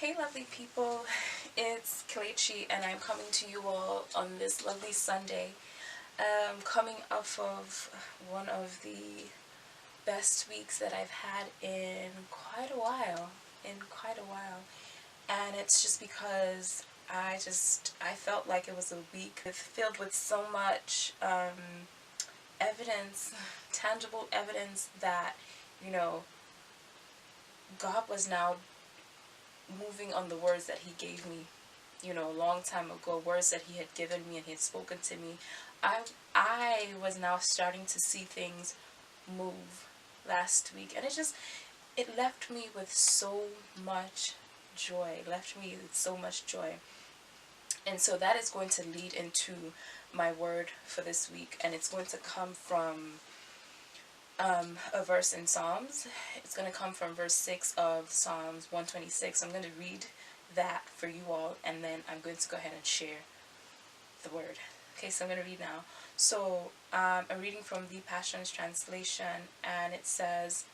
Hey lovely people, it's Kalechi and I'm coming to you all on this lovely Sunday. Coming off of one of the best weeks that I've had in quite a while. And it's just because I felt like it was a week filled with so much evidence, tangible evidence that, you know, God was now moving on the words that he gave me, a long time ago, words that he had given me and he had spoken to me. I was now starting to see things move last week, and it left me with so much joy. And so that is going to lead into my word for this week, and it's going to come from a verse in Psalms. It's going to come from verse 6 of Psalms 126. I'm going to read that for you all, and then I'm going to go ahead and share the word. Okay, so I'm going to read now. So I'm reading from the Passion's translation, and it says,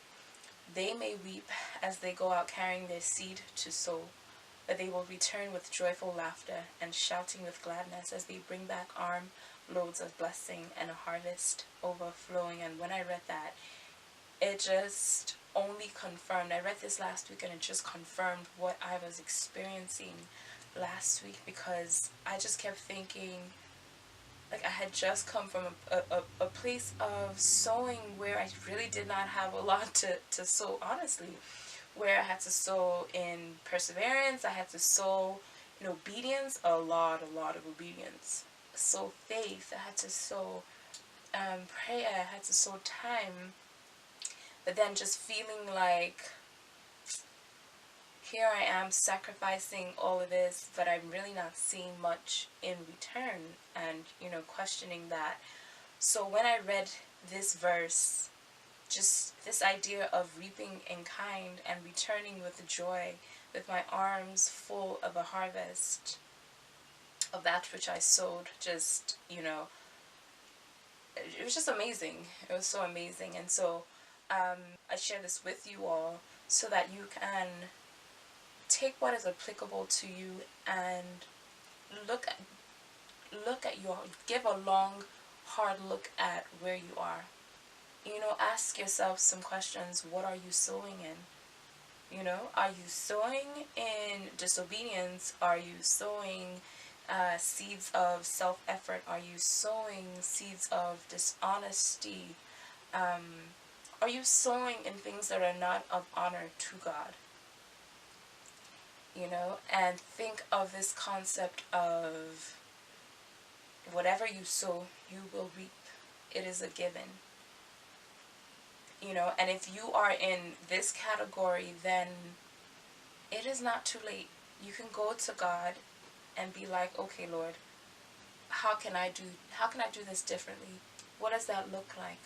"They may weep as they go out carrying their seed to sow, but they will return with joyful laughter and shouting with gladness as they bring back armloads of blessing and a harvest overflowing." And when I read that, it just only confirmed. I read this last week and it just confirmed what I was experiencing last week, because I just kept thinking, like, I had just come from a place of sowing where I really did not have a lot to sow, honestly, where I had to sow in perseverance, I had to sow in obedience, a lot of obedience, sow faith, I had to sow prayer, I had to sow time, but then just feeling like, here I am sacrificing all of this, but I'm really not seeing much in return, and, questioning that. So when I read this verse, just this idea of reaping in kind and returning with joy, with my arms full of a harvest of that which I sowed, just, it was just amazing. It was so amazing. And so I share this with you all so that you can take what is applicable to you and look at your, give a long, hard look at where you are. Ask yourself some questions. What are you sowing in? Are you sowing in disobedience? Are you sowing seeds of self-effort? Are you sowing seeds of dishonesty? Are you sowing in things that are not of honor to God? And think of this concept of whatever you sow, you will reap. It is a given. And if you are in this category, then it is not too late. You can go to God and be like, okay, Lord, how can I do this differently? What does that look like?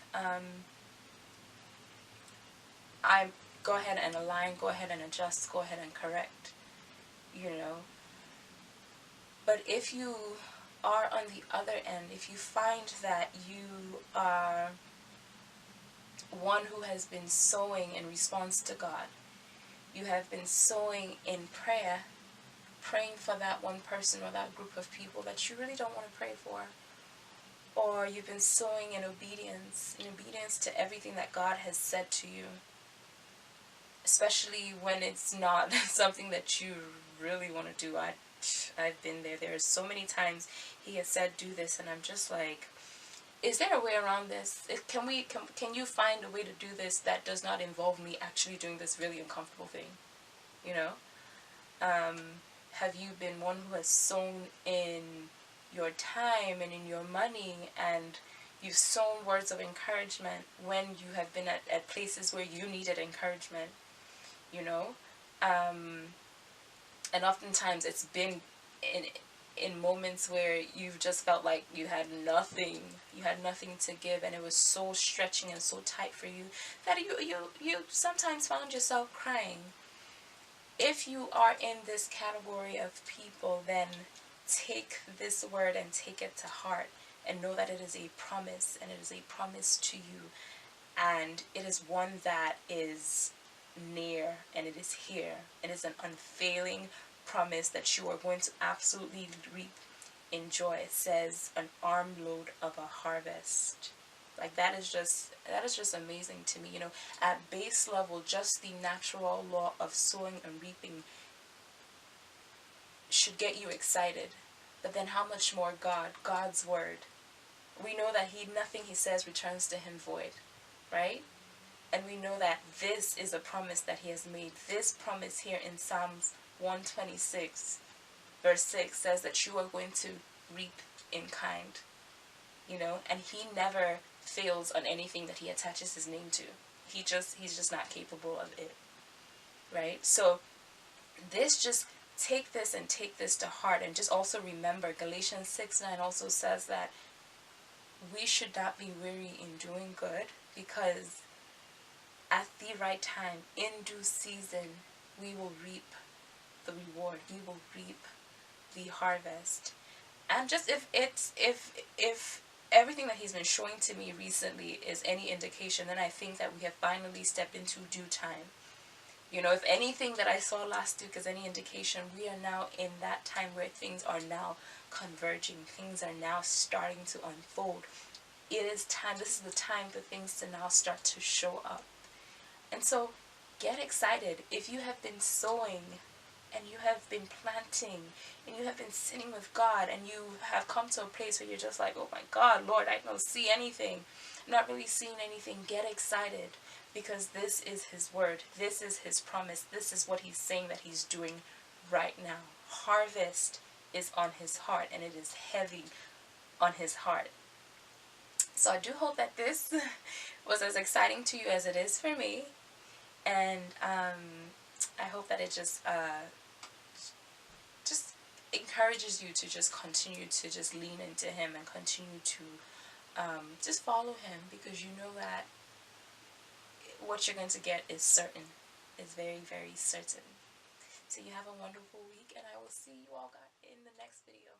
I go ahead and align, go ahead and adjust, go ahead and correct. But if you are on the other end, if you find that you are one who has been sowing in response to God, you have been sowing in prayer, praying for that one person or that group of people that you really don't want to pray for, or you've been sowing in obedience to everything that God has said to you, especially when it's not something that you really want to do. I've been there. There are so many times he has said do this, and I'm just like, is there a way around this? Can you find a way to do this that does not involve me actually doing this really uncomfortable thing? Have you been one who has sown in your time and in your money, and you've sown words of encouragement when you have been at places where you needed encouragement? And oftentimes it's been in moments where you've just felt like you had nothing to give, and it was so stretching and so tight for you that you sometimes found yourself crying. If you are in this category of people, then take this word and take it to heart and know that it is a promise, and it is a promise to you, and it is one that is near and it is here. It is an unfailing promise that you are going to absolutely reap in joy. It says an armload of a harvest. Like that is just amazing to me. At base level, just the natural law of sowing and reaping should get you excited. But then how much more God's word. We know that nothing he says returns to him void, right? And we know that this is a promise that he has made. This promise here in Psalms 126 verse 6 says that you are going to reap in kind, and he never fails on anything that he attaches his name to. He's just not capable of it, right? So take this to heart, and just also remember Galatians 6:9 also says that we should not be weary in doing good, because at the right time, in due season, we will reap the reward. We will reap the harvest. And just if everything that he's been showing to me recently is any indication, then I think that we have finally stepped into due time. If anything that I saw last week is any indication, we are now in that time where things are now converging. Things are now starting to unfold. It is time. This is the time for things to now start to show up. And so get excited. If you have been sowing and you have been planting and you have been sitting with God and you have come to a place where you're just like, oh my God, Lord, I don't see anything. I'm not really seeing anything. Get excited, because this is his word. This is his promise. This is what he's saying that he's doing right now. Harvest is on his heart, and it is heavy on his heart. So I do hope that this was as exciting to you as it is for me. And I hope that it just encourages you to just continue to just lean into him and continue to just follow him, because you know that what you're going to get is certain. It's very, very certain. So you have a wonderful week, and I will see you all in the next video.